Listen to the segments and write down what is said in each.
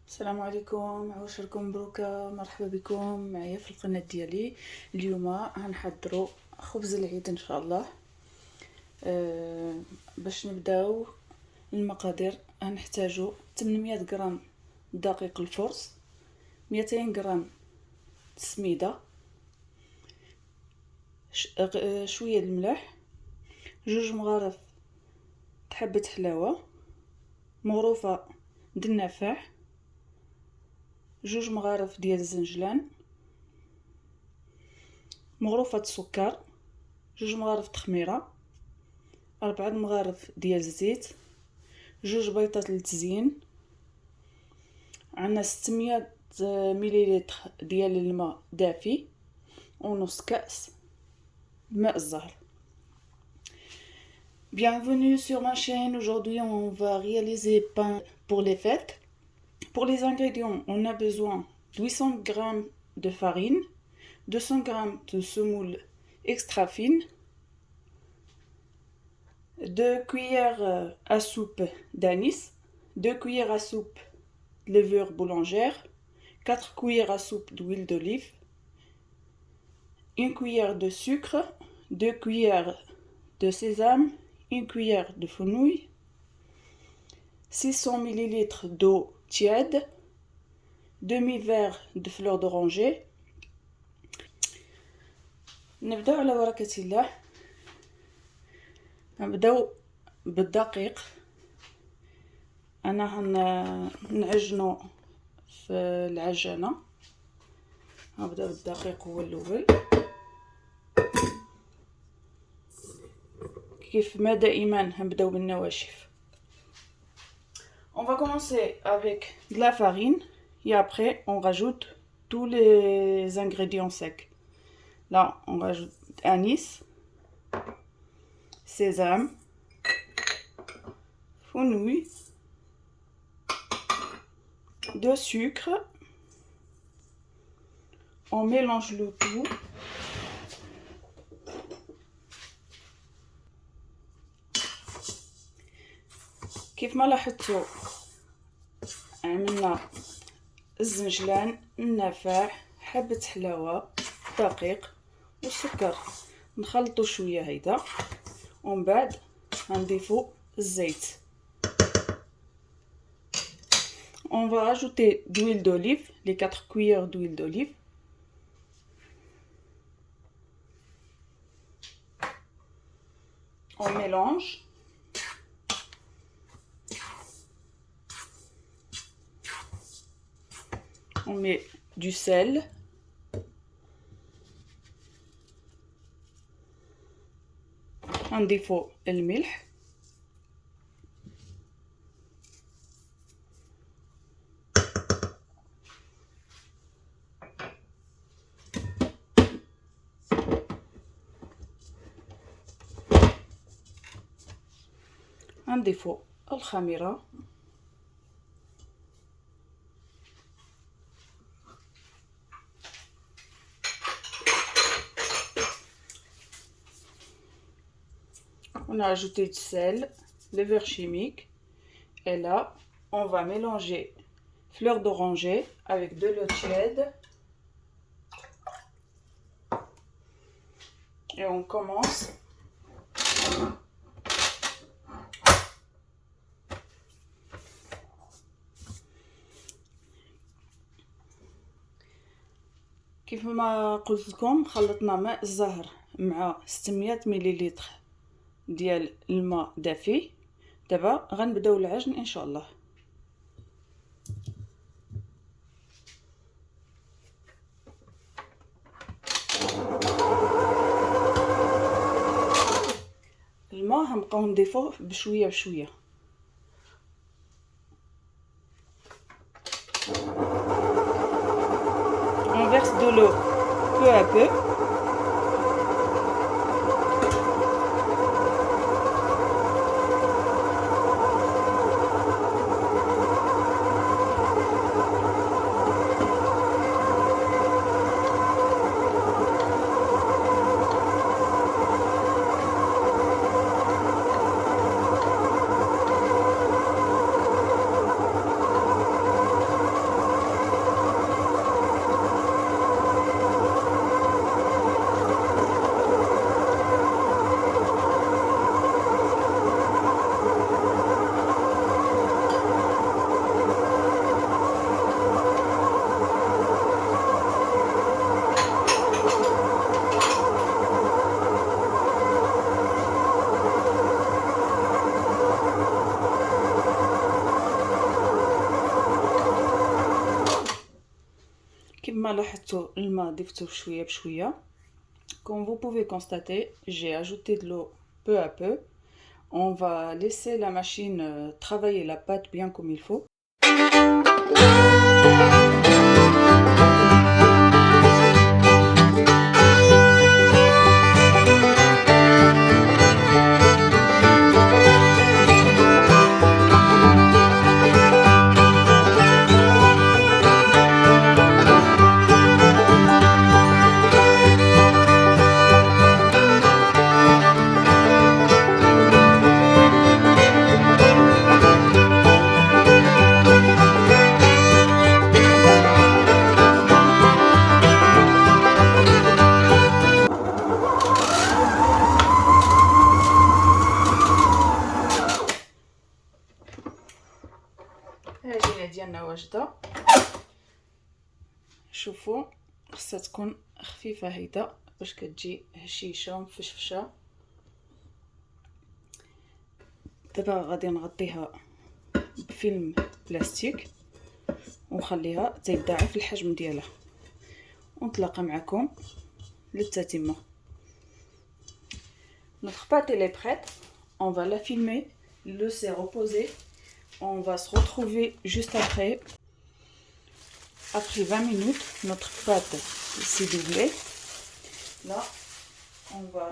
السلام عليكم، عواشركم مبروكة، مرحبا بكم معايا في القناة ديالي. اليوم هنحضروا خبز العيد ان شاء الله. باش نبداو المقادير هنحتاجو 800 غرام دقيق الفرص، 200 غرام سميدة، شوية الملح، 2 مغارف حبة حلاوة، مغروفة النافع، 2 مغارف ديال الزنجلان، مغروفة السكر، 2 مغارف تخميرة، 4 مغارف ديال الزيت، 2 بيضات للتزيين، عندنا 600 مليلتر ديال الماء دافي، ونص كأس ماء الزهر. Bienvenue sur ma chaîne. Aujourd'hui on va réaliser pain pour les fêtes. Pour les ingrédients, on a besoin de 800 g de farine, 200 g de semoule extra fine, 2 cuillères à soupe d'anis, 2 cuillères à soupe de levure boulangère, 4 cuillères à soupe d'huile d'olive, 1 cuillère de sucre, 2 cuillères de sésame, 1 cuillère de fenouil, 600 ml d'eau tiède, demi-verre de fleur d'oranger. نبداو على بركة الله. نبداو بالدقيق. انا نعجنو في العجانة. نبدا بالدقيق هو الاول كيف ما دائما نبداو بالنواشف. On va commencer avec de la farine et après on rajoute tous les ingrédients secs. Là, on rajoute anis, sésame, fenouil, de sucre. On mélange le tout. كيف ما لاحظتوا عملنا الزنجلان، النافع، حبة حلاوة، دقيق والسكر. نخلطوا شويه هيدا ومن بعد غنضيفوا الزيت. On va rajouter d'huile d'olive, les 4 cuillères d'huile d'olive. On mélange. On met du sel. نضيفوا الملح. نضيفوا الخميرة. On a ajouté du sel, levure chimique, et là on va mélanger fleur d'oranger avec de l'eau tiède et on commence كيف ما قلت لكم. خلطنا ماء الزهر مع 600 مليلتر ديال الماء دافي. دابا غنبداو العجن ان شاء الله. الماء غنبقاو نضيفوه بشويه بشويه. On verse de l'eau peu à peu. كما لاحظتوا الماء ضفته بشويه بشويه. Comme vous pouvez constater, j'ai ajouté de l'eau peu à peu. On va laisser la machine travailler la pâte bien comme il faut. العجينه ديالنا واجده. شوفوا خصها تكون خفيفه هيدا باش كتجي هشيشه ومفشفشه. دابا غادي نغطيها بفيلم بلاستيك ونخليها تيضاعف الحجم ديالها، ونتلاقى معكم للتتمه. Notre pâte elle est prête. On va la filmer, le laisser reposer. On va se retrouver juste après. Après 20 minutes, notre pâte s'est doublée. Là, on va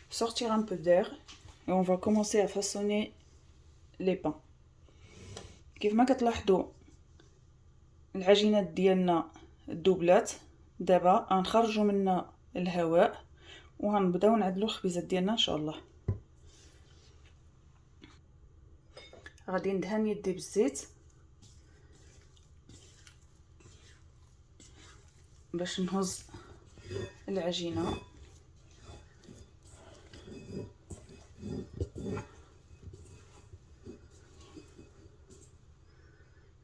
sortir un peu d'air et on va commencer à façonner les pains. كيف ما كتلاحظوا العجينات ديالنا دوبلات. دابا غنخرجوا منها الهواء وغنبداو نعدلوا الخبيزات ديالنا ان شاء الله. غادي ندهن يدي بالزيت باش نهز العجينه.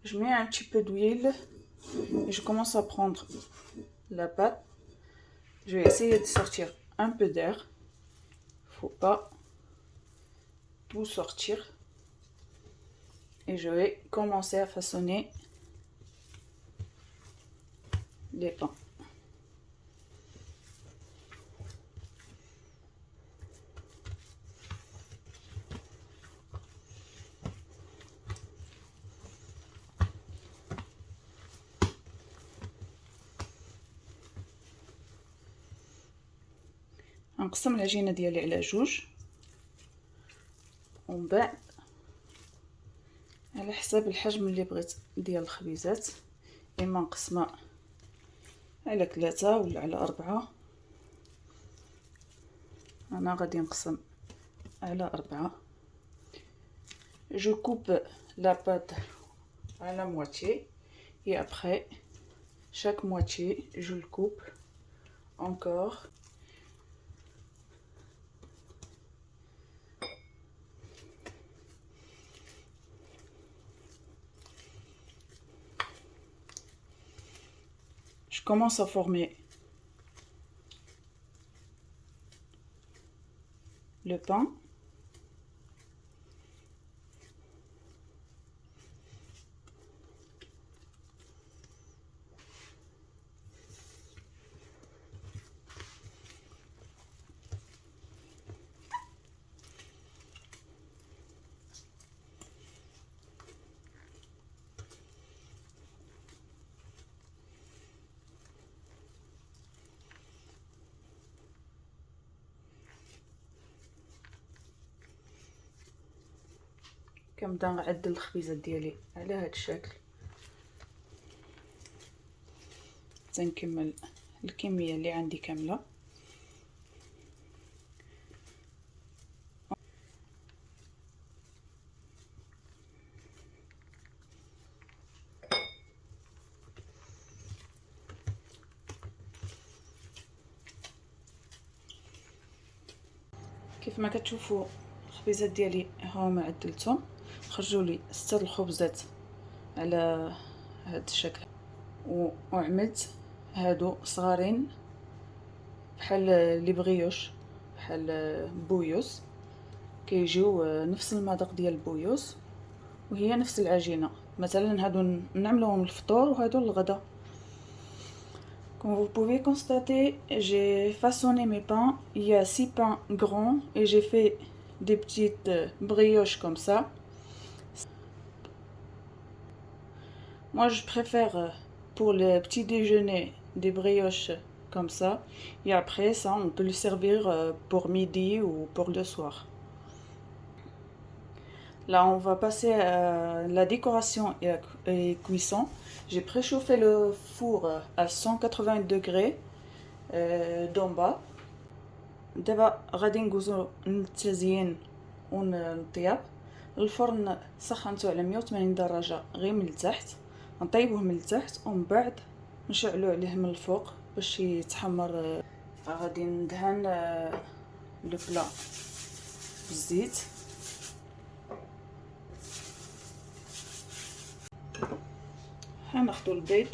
Je mets un petit peu d'huile et je commence à prendre la pâte. Je vais essayer de sortir un peu d'air. Faut pas tout sortir. Et je vais commencer à façonner les pains. غنقسم العجينه ديالي على جوج ومن بعد على حساب الحجم اللي بغيت ديال الخبيزات، اما نقسمها على 3 ولا على 4. انا غادي نقسم على 4. Je coupe la pâte à la moitié et après chaque moitié je le coupe encore. Je commence à former le pain. كنبدا نعدل الخبيزات ديالي على هذا الشكل تنكمل الكميه اللي عندي كامله. كيف ما كتشوفوا الخبيزات ديالي هاهما عدلتهم، خرجوا لي 6 الخبزات على هذا الشكل، وعملت هادو صغارين بحال لي بغيوش بحال بويوس، كيجيو نفس المذاق ديال البويوس وهي نفس العجينه. مثلا هادو نعملوهم للفطور وهادو للغدا. Comme vous pouvez constater, j'ai façonné mes pains. Il y a 6 pains grands et j'ai fait des petites brioches comme ça. Moi, je préfère pour le petit déjeuner des brioches comme ça. Et après ça, on peut le servir pour midi ou pour le soir. Là, on va passer à la décoration et cuisson. J'ai préchauffé le four à 180 degrés d'en bas. دابا غادي ندوزو للتزيين ونطياب. الفرن سخنته على 180 درجة غير من التحت، نطيبوه من التحت ومن بعد نشعلو عليه من الفوق باش يتحمر. غادي ندهن لو بلا بالزيت. هناخدو البيض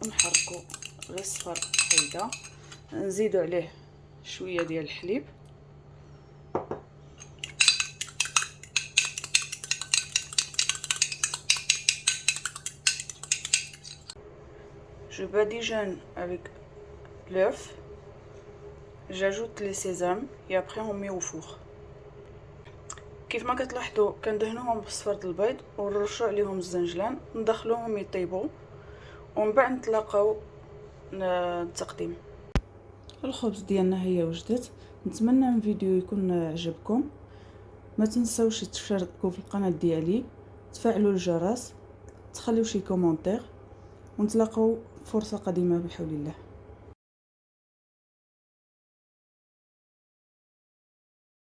ونحركو غير صفر حيدة، نزيدو عليه شويه ديال الحليب، je badigeonne avec l'œuf, j'ajoute les sésames et après on met au four. كيف ما كتلاحظوا كندهنوهم بصفر البيض ونرشوا عليهم الزنجلان، ندخلوهم يطيبوا ومن بعد نتلاقاو التقديم. الخبز ديالنا هي وجدت. نتمنى الفيديو يكون عجبكم. ما تنسوش تشاركوا في القناه ديالي، تفعلوا الجرس، تخليو شي كومونتير، ونتلاقاو فرصه قادمه بحول الله.